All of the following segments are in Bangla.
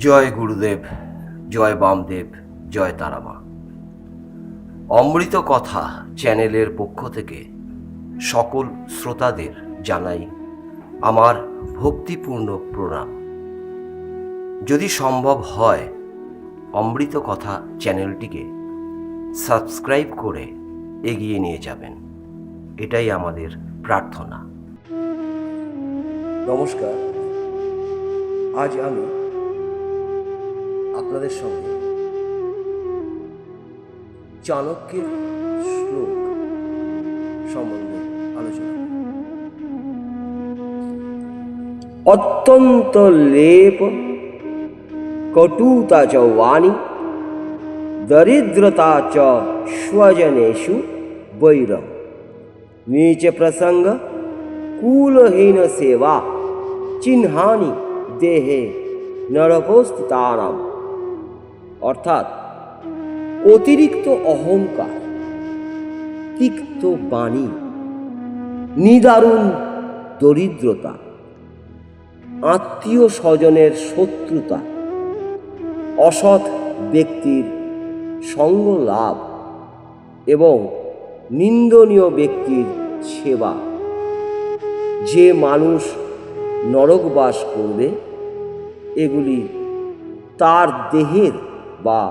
জয় গুরুদেব, জয় বামদেব, জয় তারামা। অমৃত কথা চ্যানেলের পক্ষ থেকে সকল শ্রোতাদের জানাই আমার ভক্তিপূর্ণ প্রণাম। যদি সম্ভব হয় অমৃত কথা চ্যানেলটিকে সাবস্ক্রাইব করে এগিয়ে নিয়ে যাবেন, এটাই আমাদের প্রার্থনা। নমস্কার। আজ আমি আপনাদের সঙ্গে চাণক্যের শ্লোক সম্বন্ধে আলোচনা করব। অত্যন্ত লেপ কটুতা চ বাণী দরিদ্রতা চ স্বজনেষু বৈরম নীচ প্রসঙ্গ কুলহীন সেবা চিহ্নানি দেহে নরকোস্থিতানাম। অর্থাৎ অতিরিক্ত অহংকার, তিক্ত বাণী, নিদারুণ দরিদ্রতা, আত্মীয় স্বজনের শত্রুতা, অসৎ ব্যক্তির সঙ্গ লাভ এবং নিন্দনীয় ব্যক্তির সেবা, যে মানুষ নরকবাস করবে এগুলি তার দেহের বা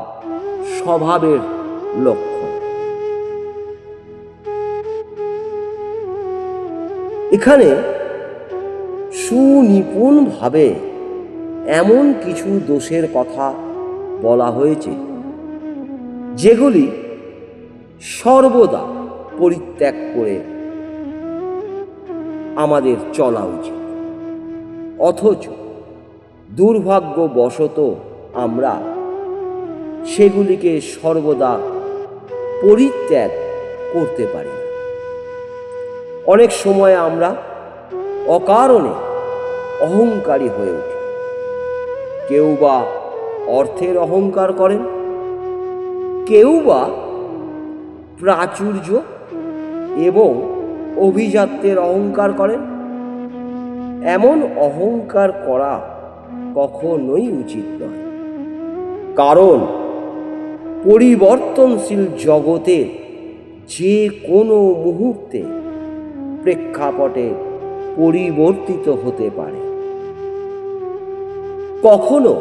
স্বভাবের লক্ষণ। এখানে সুনিপুণভাবে এমন কিছু দোষের কথা বলা হয়েছে যেগুলি সর্বদা পরিত্যাগ করে আমাদের চলা উচিত। অথচ দুর্ভাগ্যবশত আমরা সেগুলিকে সর্বদা পরিত্যাগ করতে পারি না। অনেক সময় আমরা অকারণে অহংকারী হয়ে উঠি। কেউ বা অর্থের অহংকার করেন, কেউ বা প্রাচুর্য এবং অভিজাত্যের অহংকার করেন। এমন অহংকার করা কখনোই উচিত নয়, কারণ পরিবর্তনশীল জগতের যে কোনো মুহূর্তে প্রেক্ষাপটে পরিবর্তিত হতে পারে। কখনো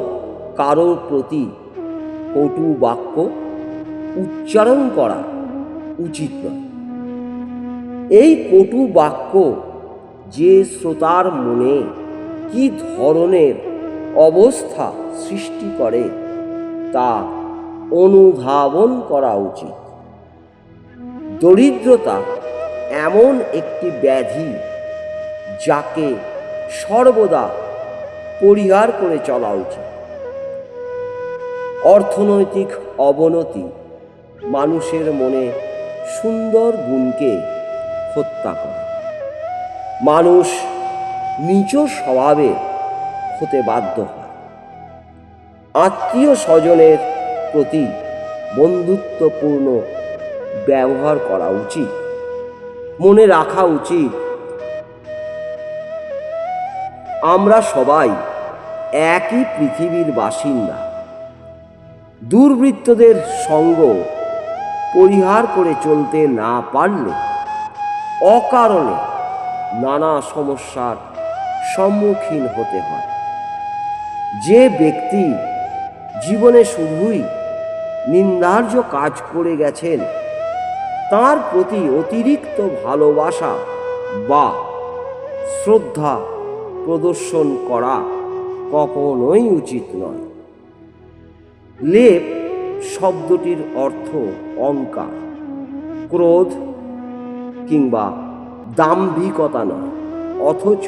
কারোর প্রতি কটু বাক্য উচ্চারণ করা উচিত নয়। এই কটু বাক্য যে শ্রোতার মনে কি ধরনের অবস্থা সৃষ্টি করে তা অনুধাবন করা উচিত। দরিদ্রতা এমন একটি ব্যাধি যাকে সর্বদা পরিহার করে চলা উচিত। অর্থনৈতিক অবনতি মানুষের মনে সুন্দর গুণকে হত্যা করে। মানুষ নীচ স্বভাবের হতে বাধ্য হয়। আত্মীয় স্বজনের প্রতি বন্ধুত্বপূর্ণ ব্যবহার করা উচিত। মনে রাখা উচিত, আমরা সবাই একই পৃথিবীর বাসিন্দা। দুর্বৃত্তদের সঙ্গ পরিহার করে চলতে না পারলে অকারণে নানা সমস্যার সম্মুখীন হতে হয়। যে ব্যক্তি জীবনে শুধুই নিন্দার্য কাজ করে গেছেন, তার প্রতি অতিরিক্ত ভালোবাসা বা শ্রদ্ধা প্রদর্শন করা কখনোই উচিত নয়। লেপ শব্দটির অর্থ অহংকার, ক্রোধ কিংবা দাম্ভিকতা নয়, অথচ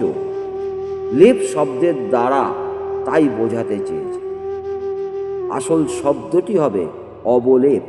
লেপ শব্দের দ্বারা তাই বোঝাতে চেয়েছে। আসল শব্দটি হবে অবলেপ।